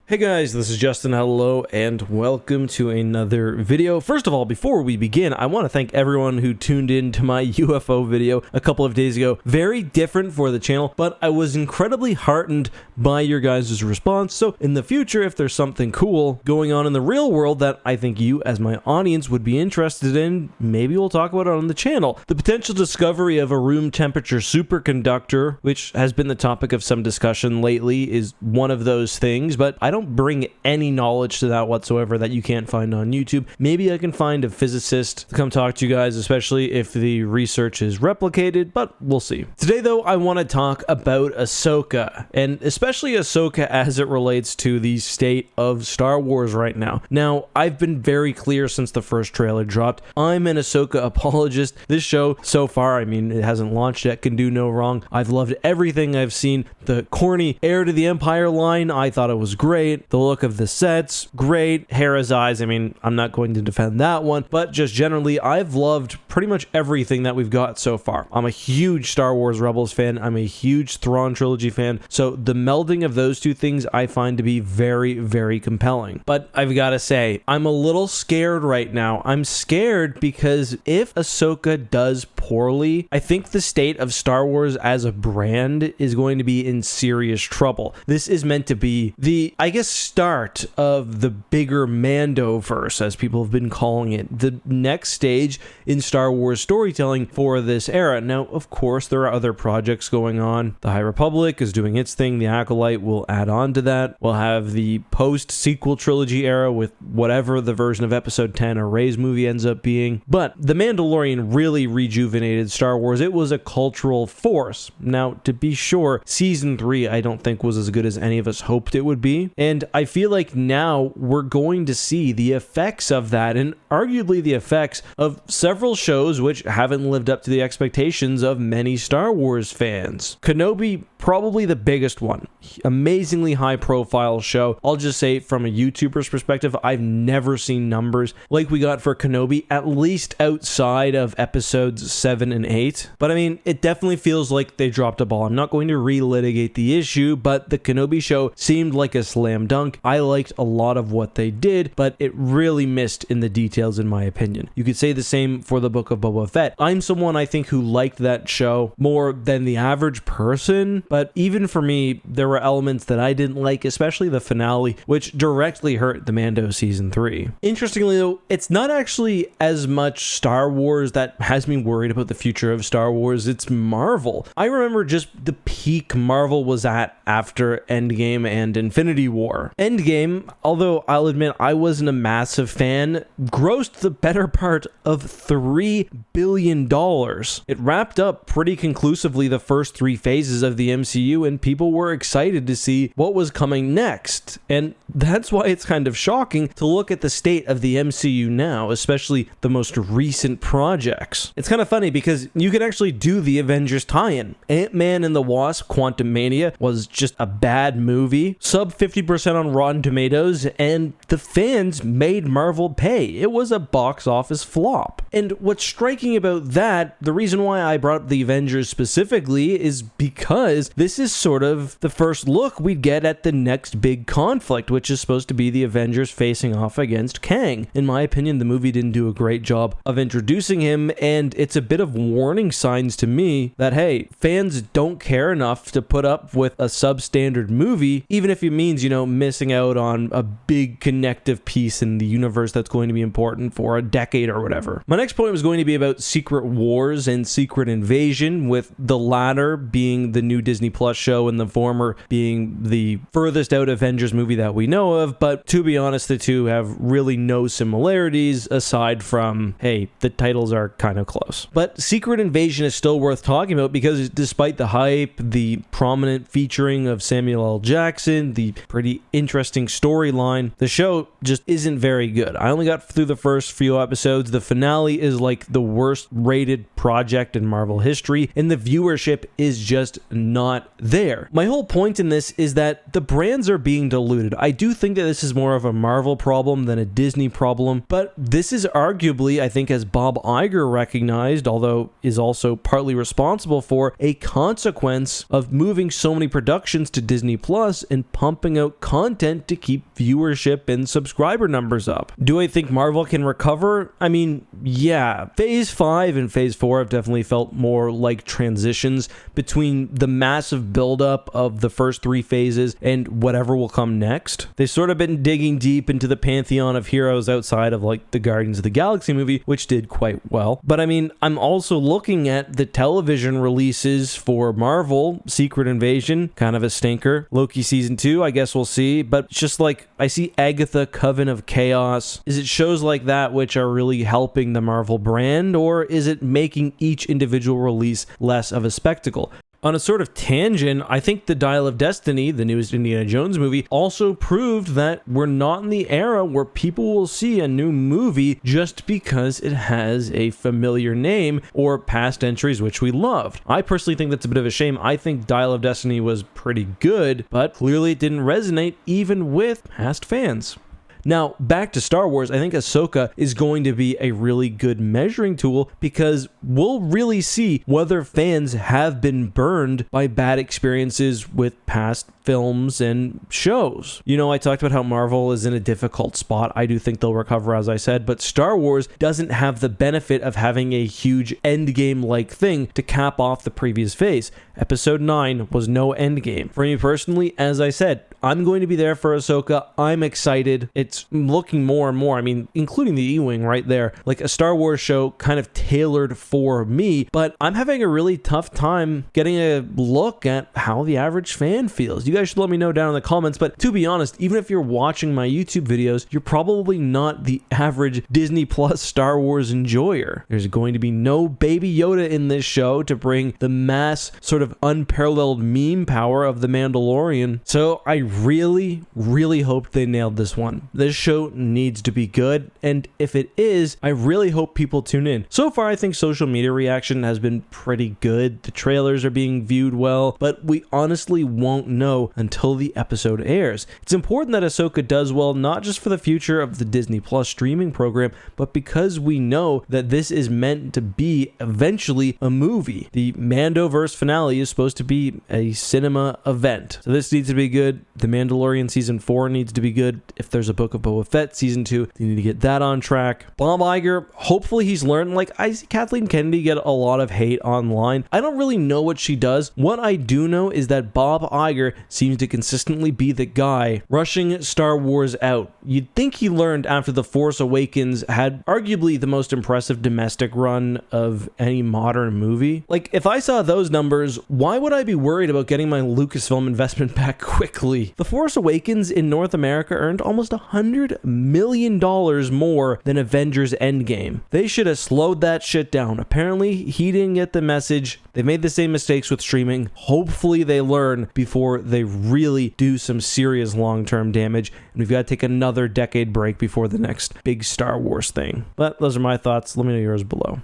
Hey guys, this is Justin. Hello and welcome to another video. First of all, before we begin, I want to thank everyone who tuned in to my UFO video a couple of days ago. Very different for the channel, but I was incredibly heartened by your guys' response. So in the future, if there's something cool going on in the real world that I think you as my audience would be interested in, maybe we'll talk about it on the channel. The potential discovery of a room temperature superconductor, which has been the topic of some discussion lately, is one of those things, but I don't bring any knowledge to that whatsoever that you can't find on YouTube. Maybe I can find a physicist to come talk to you guys, especially if the research is replicated, but we'll see. Today, though, I want to talk about Ahsoka, and especially Ahsoka as it relates to the state of Star Wars right now. Now, I've been very clear since the first trailer dropped. I'm an Ahsoka apologist. This show, so far, I mean, it hasn't launched yet, can do no wrong. I've loved everything I've seen. The corny Heir to the Empire line, I thought it was great. The look of the sets, great. Hera's eyes, I mean, I'm not going to defend that one, but just generally, I've loved pretty much everything that we've got so far. I'm a huge Star Wars Rebels fan. I'm a huge Thrawn trilogy fan. So the melding of those two things I find to be very, very compelling. But I've got to say, I'm a little scared right now. I'm scared because if Ahsoka does poorly, I think the state of Star Wars as a brand is going to be in serious trouble. This is meant to be the, I guess, start of the bigger Mandoverse, as people have been calling it, the next stage in Star Wars storytelling for this era. Now, of course, there are other projects going on. The High Republic is doing its thing. The Acolyte will add on to that. We'll have the post-sequel trilogy era with whatever the version of Episode 10 or Rey's movie ends up being. But The Mandalorian really rejuvenated Star Wars. It was a cultural force. Now, to be sure, Season 3 I don't think was as good as any of us hoped it would be. And I feel like now we're going to see the effects of that, and arguably the effects of several shows which haven't lived up to the expectations of many Star Wars fans. Kenobi, probably the biggest one. Amazingly high profile show. I'll just say from a YouTuber's perspective, I've never seen numbers like we got for Kenobi, at least outside of episodes 7 and 8. But I mean, it definitely feels like they dropped a ball. I'm not going to relitigate the issue, but the Kenobi show seemed like a slam dunk. I liked a lot of what they did, but it really missed in the details in my opinion. You could say the same for the Book of Boba Fett. I'm someone I think who liked that show more than the average person, but even for me, there were elements that I didn't like, especially the finale, which directly hurt the Mando Season 3. Interestingly though, it's not actually as much Star Wars that has me worried about the future of Star Wars, it's Marvel. I remember just the peak Marvel was at after Endgame and Infinity War. Endgame, although I'll admit I wasn't a massive fan, grossed the better part of $3 billion. It wrapped up pretty conclusively the first 3 phases of the MCU, and people were excited to see what was coming next. And that's why it's kind of shocking to look at the state of the MCU now, especially the most recent projects. It's kind of funny because you can actually do the Avengers tie-in. Ant-Man and the Wasp: Quantumania was just a bad movie, sub 50% on Rotten Tomatoes, and the fans made Marvel pay. It was a box office flop. And what's striking about that, the reason why I brought up the Avengers specifically, is because this is sort of the first look we get at the next big conflict, which is supposed to be the Avengers facing off against Kang. In my opinion, the movie didn't do a great job of introducing him, and it's a bit of warning signs to me that, hey, fans don't care enough to put up with a substandard movie, even if it means, you know, missing out on a big connective piece in the universe that's going to be important for a decade or whatever. My next point was going to be about Secret Wars and Secret Invasion, with the latter being the new Disney Plus show and the former being the furthest out Avengers movie that we know of. But to be honest, the two have really no similarities aside from, hey, the titles are kind of close. But Secret Invasion is still worth talking about because despite the hype, the prominent featuring of Samuel L. Jackson, the pretty interesting storyline, the show just isn't very good. I only got through the first few episodes. The finale finale is like the worst rated project in Marvel history, and the viewership is just not there. My whole point in this is that the brands are being diluted. I do think that this is more of a Marvel problem than a Disney problem, but this is arguably, I think, as Bob Iger recognized, although is also partly responsible for, a consequence of moving so many productions to Disney Plus and pumping out content to keep viewership and subscriber numbers up. Do I think Marvel can recover? I mean, yeah. Phase 5 and Phase 4 have definitely felt more like transitions between the massive buildup of the first 3 phases and whatever will come next. They've sort of been digging deep into the pantheon of heroes outside of like the Guardians of the Galaxy movie, which did quite well. But I mean, I'm also looking at the television releases for Marvel. Secret Invasion, kind of a stinker. Loki Season 2, I guess we'll see. But it's just like, I see Agatha, Coven of Chaos. Is it shows like that which are really helping the Marvel brand, or is it making each individual release less of a spectacle? On a sort of tangent, I think The Dial of Destiny, the newest Indiana Jones movie, also proved that we're not in the era where people will see a new movie just because it has a familiar name or past entries which we loved. I personally think that's a bit of a shame. I think Dial of Destiny was pretty good, but clearly it didn't resonate even with past fans. Now, back to Star Wars, I think Ahsoka is going to be a really good measuring tool because we'll really see whether fans have been burned by bad experiences with past films and shows. You know, I talked about how Marvel is in a difficult spot. I do think they'll recover, as I said, but Star Wars doesn't have the benefit of having a huge endgame-like thing to cap off the previous phase. Episode 9 was no endgame. For me personally, as I said, I'm going to be there for Ahsoka. I'm excited. It's looking more and more, I mean, including the E-Wing right there, like a Star Wars show kind of tailored for me, but I'm having a really tough time getting a look at how the average fan feels. You guys should let me know down in the comments, but to be honest, even if you're watching my YouTube videos, you're probably not the average Disney Plus Star Wars enjoyer. There's going to be no Baby Yoda in this show to bring the mass sort of unparalleled meme power of The Mandalorian, so I really, really hope they nailed this one. This show needs to be good, and if it is, I really hope people tune in. So far, I think social media reaction has been pretty good. The trailers are being viewed well, but we honestly won't know until the episode airs. It's important that Ahsoka does well, not just for the future of the Disney Plus streaming program, but because we know that this is meant to be eventually a movie. The Mandoverse finale is supposed to be a cinema event, so this needs to be good. The Mandalorian Season 4 needs to be good. If there's a Book of Boba Fett Season 2, they need to get that on track. Bob Iger, hopefully he's learned. Like, I see Kathleen Kennedy get a lot of hate online. I don't really know what she does. What I do know is that Bob Iger seems to consistently be the guy rushing Star Wars out. You'd think he learned after The Force Awakens had arguably the most impressive domestic run of any modern movie. Like, if I saw those numbers, why would I be worried about getting my Lucasfilm investment back quickly? The Force Awakens in North America earned almost $100 million more than Avengers Endgame. They should have slowed that shit down. Apparently, he didn't get the message. They made the same mistakes with streaming. Hopefully, they learn before they really do some serious long-term damage, and we've got to take another decade break before the next big Star Wars thing. But those are my thoughts. Let me know yours below.